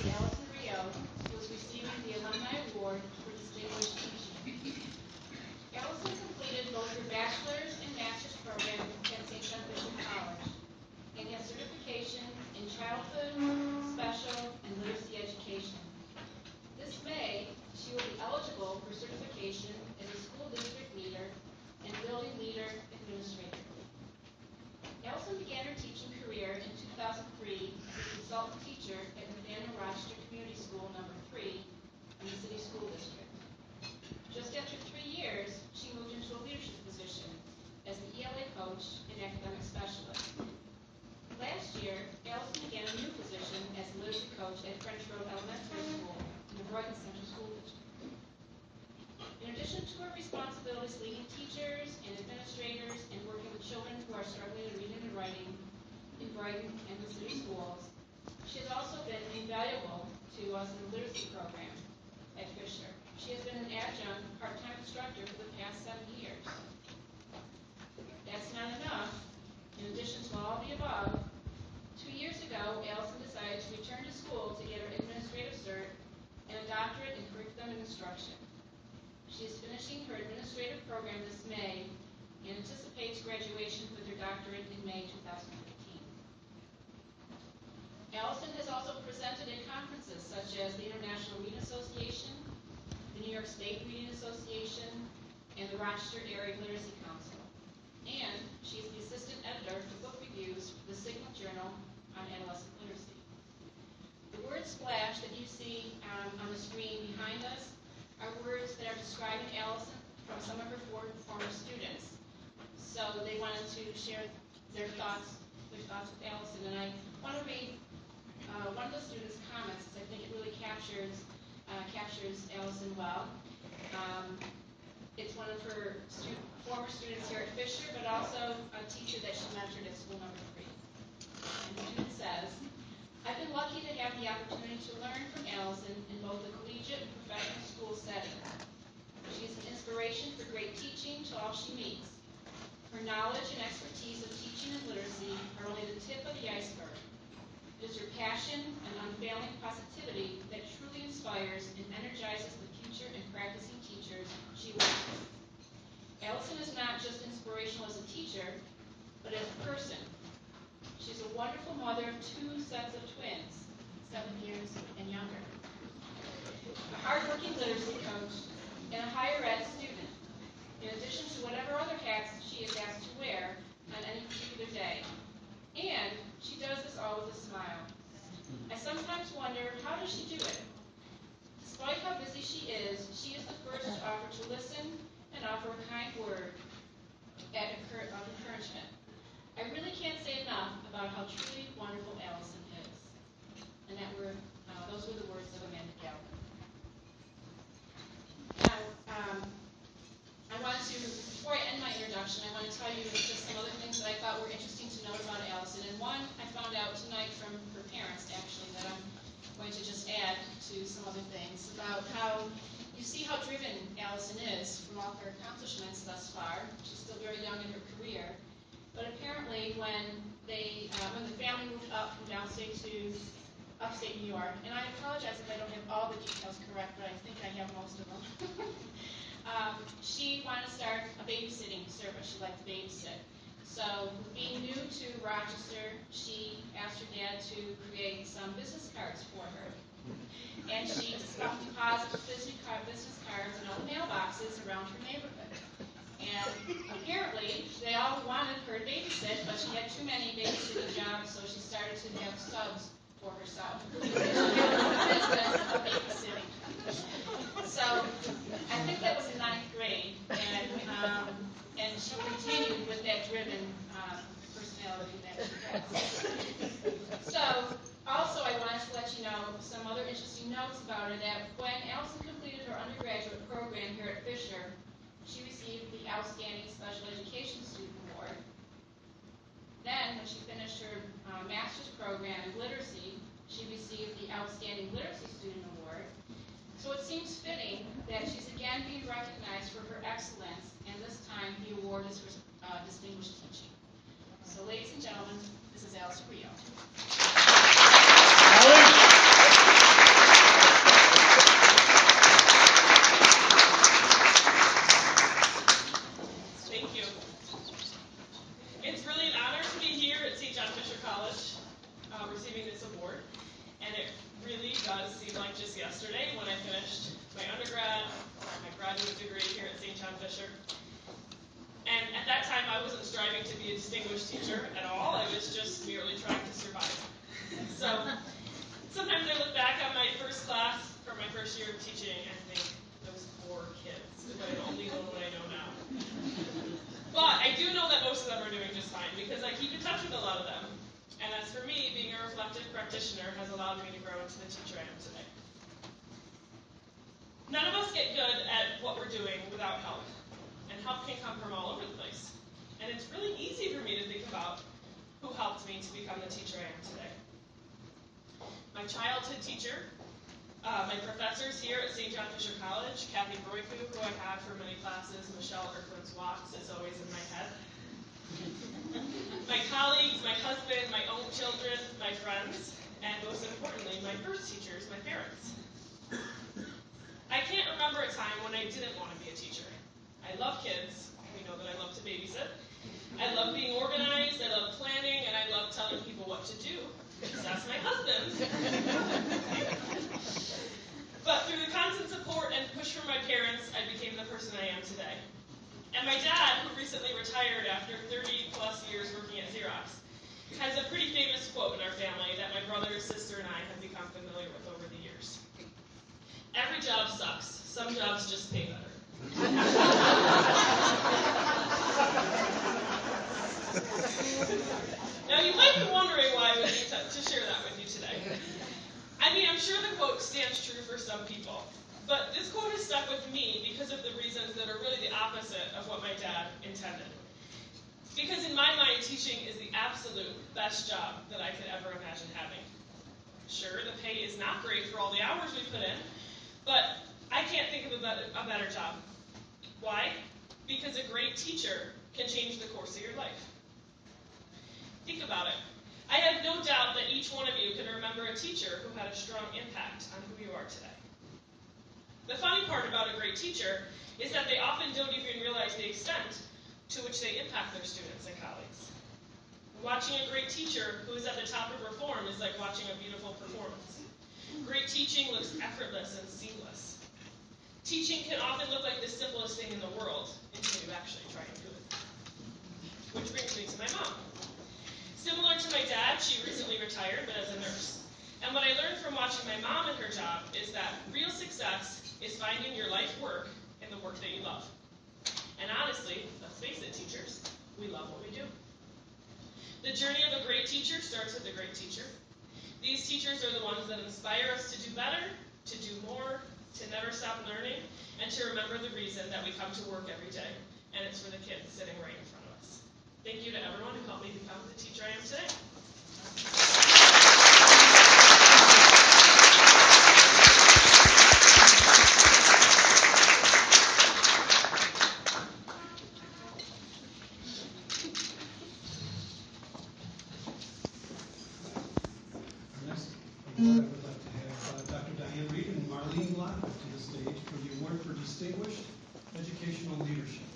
Allison, who is receiving the Alumni Award for Distinguished Teaching. Allison completed both her bachelor's and master's program at St. John Bishop College and has certification in childhood, special, and literacy education. This May, she will be eligible for certification as a school district leader and building leader administrator. Allison began her teaching career in 2003 as a consultant teacher at Nathaniel Rochester Community School No. 3 in the City School District. Just after 3 years, she moved into a leadership position as an ELA coach and academic specialist. Last year, Allison began a new position as a literacy coach at French Road Elementary School in the Brighton Central School District. In addition to her responsibilities leading teachers and administrators and working with children who are struggling in reading and writing in Brighton and the city schools, she has also been invaluable to us in the literacy program at Fisher. She has been an adjunct part-time instructor for the past 7 years. That's not enough. In addition to all of the above, 2 years ago, Allison decided to return to school to get her administrative cert and a doctorate in curriculum and instruction. She is finishing her administrative program this May and anticipates graduation with her doctorate in May 2015. Allison has also presented at conferences such as the International Reading Association, the New York State Reading Association, and the Rochester Area Literacy Council. And she is the assistant editor for book reviews for the Signal Journal on adolescent literacy. The word splash that you see on the screen behind us are words that are describing Allison from some of her former students. So they wanted to share their thoughts with Allison, and I want to read one of the students' comments, because I think it really captures Allison well. It's one of her former students here at Fisher, but also a teacher that she mentored at school number 3. And the student says, I've been lucky to have the opportunity to learn from Allison in both the collegiate and professional school setting. She is an inspiration for great teaching to all she meets. Her knowledge and expertise of teaching and literacy are only the tip of the iceberg. It is her passion and unfailing positivity that truly inspires and energizes the future and practicing teachers she works with. Allison is not just inspirational as a teacher, but as a person. She's a wonderful mother of 2 sets of twins, 7 years and younger, a hardworking literacy coach, and a higher ed student, in addition to whatever other hats she is asked to wear on any particular day. And she does this all with a smile. I sometimes wonder, how does she do it? Despite how busy she is the first to offer to listen and offer a kind word of encouragement. I really can't say enough about how truly wonderful Allison is. And those were the words of Amanda Galvin. Now, before I end my introduction, I want to tell you just some other things that I thought were interesting to know about Allison. And one I found out tonight from her parents, actually, that I'm going to just add to some other things about how you see how driven Allison is from all her accomplishments thus far. She's still very young in her career. But apparently when the family moved up from downstate to upstate New York, and I apologize if I don't have all the details correct, but I think I have most of them. She wanted to start a babysitting service. She liked to babysit. So being new to Rochester, she asked her dad to create some business cards for her. And she deposited business cards in all the mailboxes around her neighborhood. And apparently, they all wanted her to babysit, but she had too many babysitting jobs, so she started to have subs for herself. Business of babysitting. So I think that was in 9th grade, and she continued with that driven personality that she has. So also I wanted to let you know some other interesting notes about her, that when Allison completed her undergraduate program here at Fisher, she received the Outstanding Special Education Student Award. Then, when she finished her master's program in literacy, she received the Outstanding Literacy Student Award. So it seems fitting that she's again being recognized for her excellence, and this time the award is for distinguished teaching. So, ladies and gentlemen, this is Allison Rio. yesterday when I finished my undergrad, my graduate degree here at St. John Fisher. And at that time, I wasn't striving to be a distinguished teacher at all. I was just merely trying to survive. So sometimes I look back on my first class from my first year of teaching and think, those poor kids, if I had only known what I know now. But I do know that most of them are doing just fine because I keep in touch with a lot of them. And as for me, being a reflective practitioner has allowed me to grow into the teacher I am today. None of us get good at what we're doing without help. And help can come from all over the place. And it's really easy for me to think about who helped me to become the teacher I am today. My childhood teacher, my professors here at St. John Fisher College, Kathy Broyku, who I've had for many classes, Michelle Erklin's Walks is always in my head. My colleagues, my husband, my own children, my friends, and most importantly, my first teachers, my parents. I can't remember a time when I didn't want to be a teacher. I love kids. We know that I love to babysit. I love being organized, I love planning, and I love telling people what to do. Because that's my husband. But through the constant support and push from my parents, I became the person I am today. And my dad, who recently retired after 30 plus years working at Xerox, has a pretty famous quote in our family that my brother, sister, and I have become familiar with over the years. Every job sucks. Some jobs just pay better. Now, you might be wondering why I would need to share that with you today. I mean, I'm sure the quote stands true for some people, but this quote has stuck with me because of the reasons that are really the opposite of what my dad intended. Because in my mind, teaching is the absolute best job that I could ever imagine having. Sure, the pay is not great for all the hours we put in, but I can't think of a better job. Why? Because a great teacher can change the course of your life. Think about it. I have no doubt that each one of you can remember a teacher who had a strong impact on who you are today. The funny part about a great teacher is that they often don't even realize the extent to which they impact their students and colleagues. Watching a great teacher who is at the top of her form is like watching a beautiful performance. Great teaching looks effortless and seamless. Teaching can often look like the simplest thing in the world until you actually try and do it. Which brings me to my mom. Similar to my dad, she recently retired, but as a nurse. And what I learned from watching my mom in her job is that real success is finding your life work in the work that you love. And honestly, let's face it, teachers, we love what we do. The journey of a great teacher starts with a great teacher. These teachers are the ones that inspire us to do better, to do more, to never stop learning, and to remember the reason that we come to work every day, and it's for the kids sitting right in front of us. Thank you to everyone who helped me become the teacher I am today. Distinguished Educational Leadership.